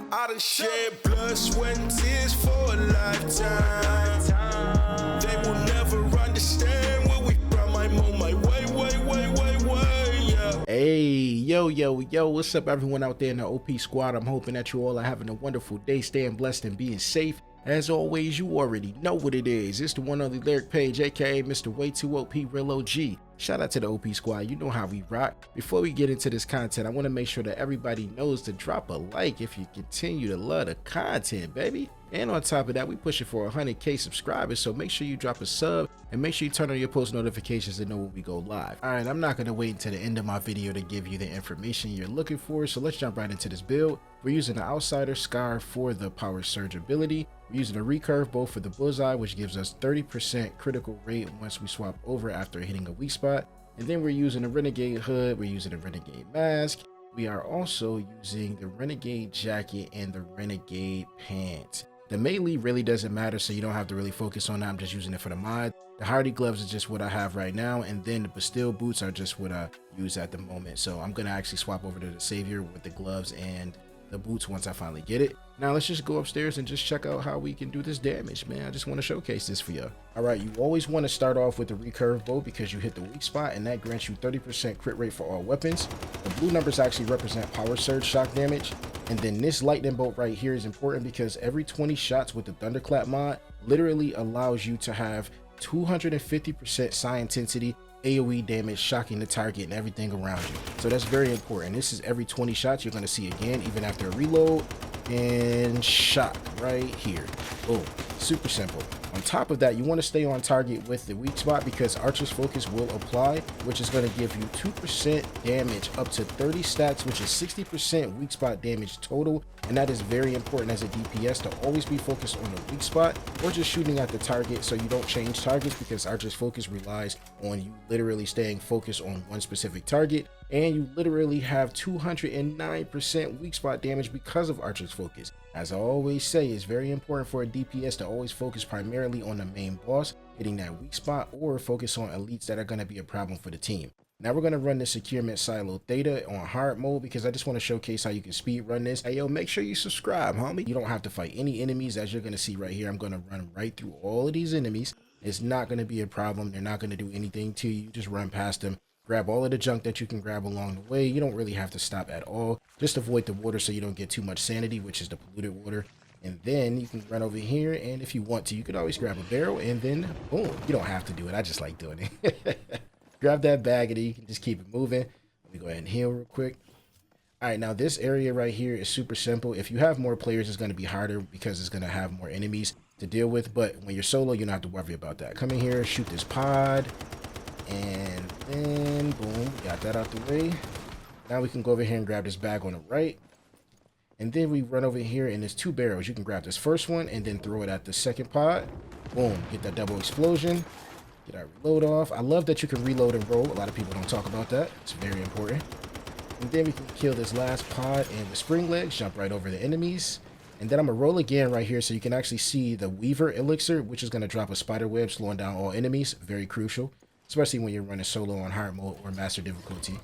I done shed blood, sweat, and tears for a lifetime. They will never understand where we from. I'm on my way, yeah. Hey, yo, what's up everyone out there in the OP squad? I'm hoping that you all are having a wonderful day, staying blessed and being safe. As always, you already know what it is. It's the one only Lyriq Page, aka Mr. Way Too OP Real OG. Shout out to the OP squad, you know how we rock. Before we get into this content, I want to make sure that everybody knows to drop a like if you continue to love the content, baby. And on top of that, we pushing for 100k subscribers, so make sure you drop a sub and make sure you turn on your post notifications to know when we go live. Alright, I'm not going to wait until the end of my video to give you the information you're looking for, so let's jump right into this build. We're using the Outsider Scar for the Power Surge ability. We're using a recurve bow for the Bullseye, which gives us 30% critical rate once we swap over after hitting a weak spot. And then we're using a Renegade Hood, we're using a Renegade Mask. We are also using the Renegade Jacket and the Renegade Pants. The melee really doesn't matter, so you don't have to really focus on that. I'm just using it for the mod. The Hardy gloves is just what I have right now, and then the Bastille boots are just what I use at the moment. So I'm gonna actually swap over to the Savior with the gloves and the boots once I finally get it. Now let's just go upstairs and just check out how we can do this damage, man. I just want to showcase this for you. All right, you always want to start off with the recurve bow because you hit the weak spot and that grants you 30% crit rate for all weapons. The blue numbers actually represent power surge shock damage. And then this lightning bolt right here is important because every 20 shots with the thunderclap mod literally allows you to have 250% psi intensity AoE damage, shocking the target and everything around you. So that's very important. This is every 20 shots you're going to see again, even after a reload, and shock right here. Boom. Super simple. On top of that, you want to stay on target with the weak spot because Archer's Focus will apply, which is going to give you 2% damage up to 30 stacks, which is 60% weak spot damage total. And that is very important as a DPS to always be focused on the weak spot or just shooting at the target so you don't change targets, because Archer's Focus relies on you literally staying focused on one specific target. And you literally have 209% weak spot damage because of Archer's Focus. As I always say, it's very important for a DPS to always focus primarily on the main boss, hitting that weak spot, or focus on elites that are going to be a problem for the team. Now we're going to run the Securement Silo Theta on hard mode because I just want to showcase how you can speed run this. Hey yo, make sure you subscribe, homie. You don't have to fight any enemies, as you're going to see right here. I'm going to run right through all of these enemies. It's not going to be a problem. They're not going to do anything to you. Just run past them. Grab all of the junk that you can grab along the way. You don't really have to stop at all. Just avoid the water so you don't get too much sanity, which is the polluted water. And then you can run over here, and if you want to, you could always grab a barrel, and then boom. You don't have to do it. I just like doing it. Grab that bag, and then you can just keep it moving. Let me go ahead and heal real quick. All right, now this area right here is super simple. If you have more players, it's going to be harder because it's going to have more enemies to deal with. But when you're solo, you don't have to worry about that. Come in here, shoot this pod. And then boom, got that out the way. Now we can go over here and grab this bag on the right, and then we run over here and there's two barrels. You can grab this first one and then throw it at the second pod. Boom, get that double explosion, get our reload off. I love that you can reload and roll. A lot of people don't talk about that. It's very important. And then we can kill this last pod, and with spring legs jump right over the enemies. And then I'm gonna roll again right here so you can actually see the Weaver elixir, which is going to drop a spider web, slowing down all enemies. Very crucial, especially when you're running solo on hard mode or master difficulty.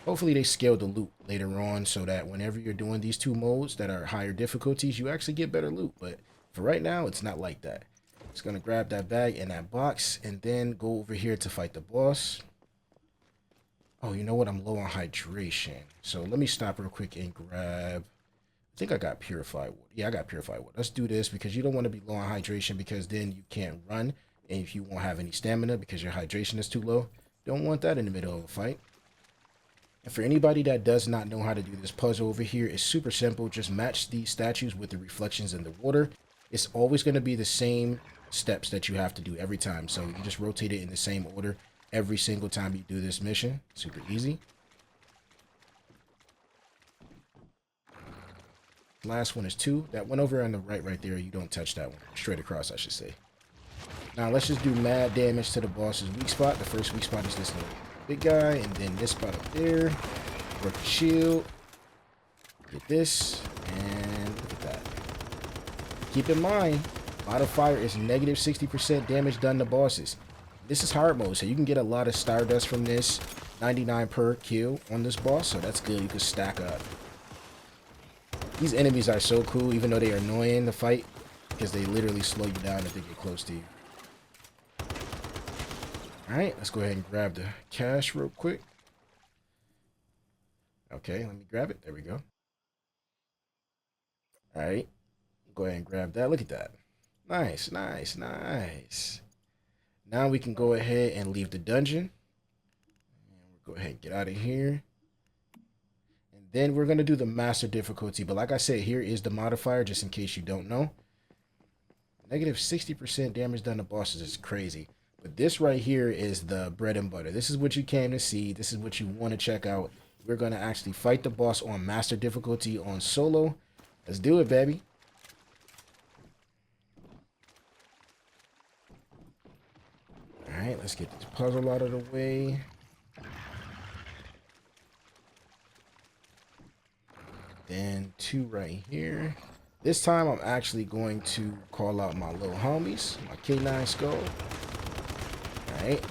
Hopefully they scale the loot later on so that whenever you're doing these two modes that are higher difficulties, you actually get better loot. But for right now, it's not like that. Just going to grab that bag and that box and then go over here to fight the boss. Oh, you know what? I'm low on hydration. So let me stop real quick and grab... I think I got purified water. Yeah, I got purified water. Let's do this because you don't want to be low on hydration because then you can't run. And if you won't have any stamina because your hydration is too low, don't want that in the middle of a fight. And for anybody that does not know how to do this puzzle over here, it's super simple. Just match these statues with the reflections in the water. It's always going to be the same steps that you have to do every time. So you just rotate it in the same order every single time you do this mission. Super easy. Last one is 2. That one over on the right there, you don't touch that one. Straight across, I should say. Now let's just do mad damage to the boss's weak spot. The first weak spot is this little big guy, and then this spot up there. Work the shield. Get this, and look at that. Keep in mind, modifier is negative 60% damage done to bosses. This is hard mode, so you can get a lot of Stardust from this. 99 per kill on this boss, so that's good. You can stack up. These enemies are so cool, even though they are annoying to fight, because they literally slow you down if they get close to you. Alright, let's go ahead and grab the cash real quick. Okay, let me grab it. There we go. Alright, go ahead and grab that. Look at that. Nice, nice, nice. Now we can go ahead and leave the dungeon. And we'll go ahead and get out of here. And then we're going to do the master difficulty. But like I said, here is the modifier, just in case you don't know. Negative 60% damage done to bosses is crazy. But this right here is the bread and butter. This is what you came to see. This is what you want to check out. We're going to actually fight the boss on master difficulty on solo. Let's do it, baby. Alright, let's get this puzzle out of the way. Then 2 right here. This time I'm actually going to call out my little homies, my K9 skull. Alright.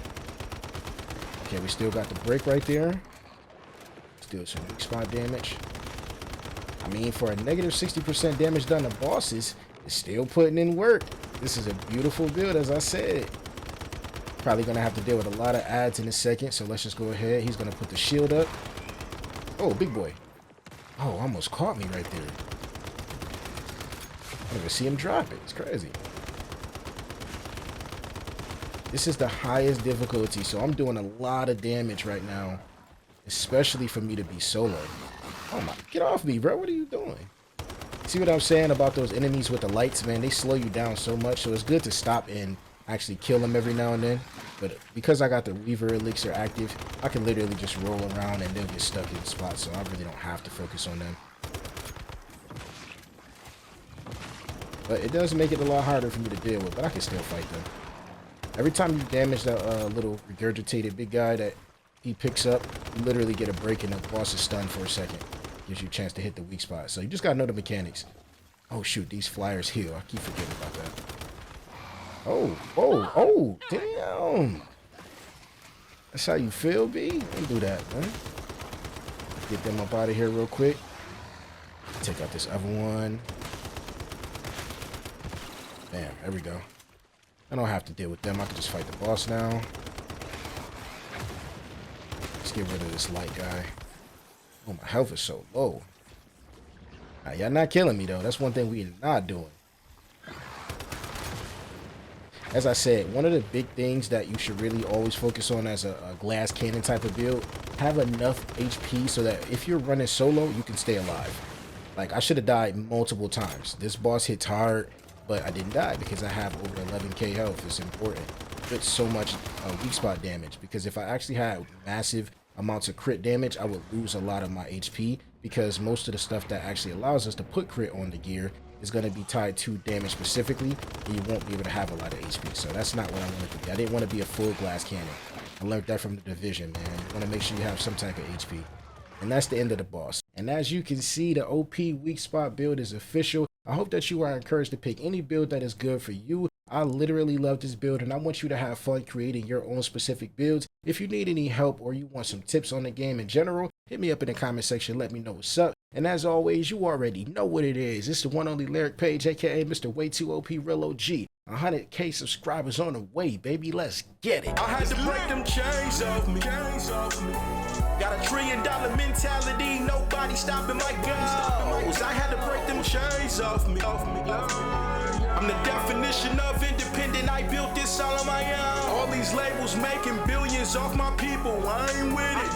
Okay, we still got the break right there. Let's do some weak spot damage. I mean, for a negative 60% damage done to bosses, it's still putting in work. This is a beautiful build, as I said. Probably going to have to deal with a lot of ads in a second, so let's just go ahead. He's going to put the shield up. Oh, big boy. Oh, almost caught me right there. I didn't even see him drop it. It's crazy. This is the highest difficulty, so I'm doing a lot of damage right now, especially for me to be solo. Oh my, get off me, bro. What are you doing? See what I'm saying about those enemies with the lights, man? They slow you down so much, so it's good to stop and actually kill them every now and then. But because I got the Weaver Elixir active, I can literally just roll around and they'll get stuck in the spot, so I really don't have to focus on them. But it does make it a lot harder for me to deal with, but I can still fight them. Every time you damage that little regurgitated big guy that he picks up, you literally get a break and the boss is stunned for a second. Gives you a chance to hit the weak spot. So you just gotta know the mechanics. Oh shoot, these flyers heal. I keep forgetting about that. Oh, oh, oh, damn. That's how you feel, B? Don't do that, man. Get them up out of here real quick. Take out this other one. Bam, there we go. I don't have to deal with them. I can just fight the boss now. Let's get rid of this light guy. Oh, my health is so low. Right, y'all not killing me, though. That's one thing we're not doing. As I said, one of the big things that you should really always focus on as a glass cannon type of build, have enough HP so that if you're running solo, you can stay alive. Like, I should have died multiple times. This boss hits hard, but I didn't die because I have over 11k health. It's important. It's so much weak spot damage, because if I actually had massive amounts of crit damage, I would lose a lot of my HP, because most of the stuff that actually allows us to put crit on the gear is going to be tied to damage specifically, and you won't be able to have a lot of HP. So that's not what I wanted to be. I didn't want to be a full glass cannon. I learned that from the Division, man. You want to make sure you have some type of HP. And that's the end of the boss. And as you can see, the OP weak spot build is official. I hope that you are encouraged to pick any build that is good for you. I literally love this build, and I want you to have fun creating your own specific builds. If you need any help or you want some tips on the game in general, hit me up in the comment section. Let me know what's up. And as always, you already know what it is. It's the one only Lyriq Page, aka Mr. Way Too OP Real OG. 100k subscribers on the way, baby. Let's get it. I had to break them chains off me. Got a $1 trillion mentality, nobody stopping my goals. I had to break them chains off me. I'm the definition of independent, I built this all on my own. All these labels making billions off my people, I ain't with it.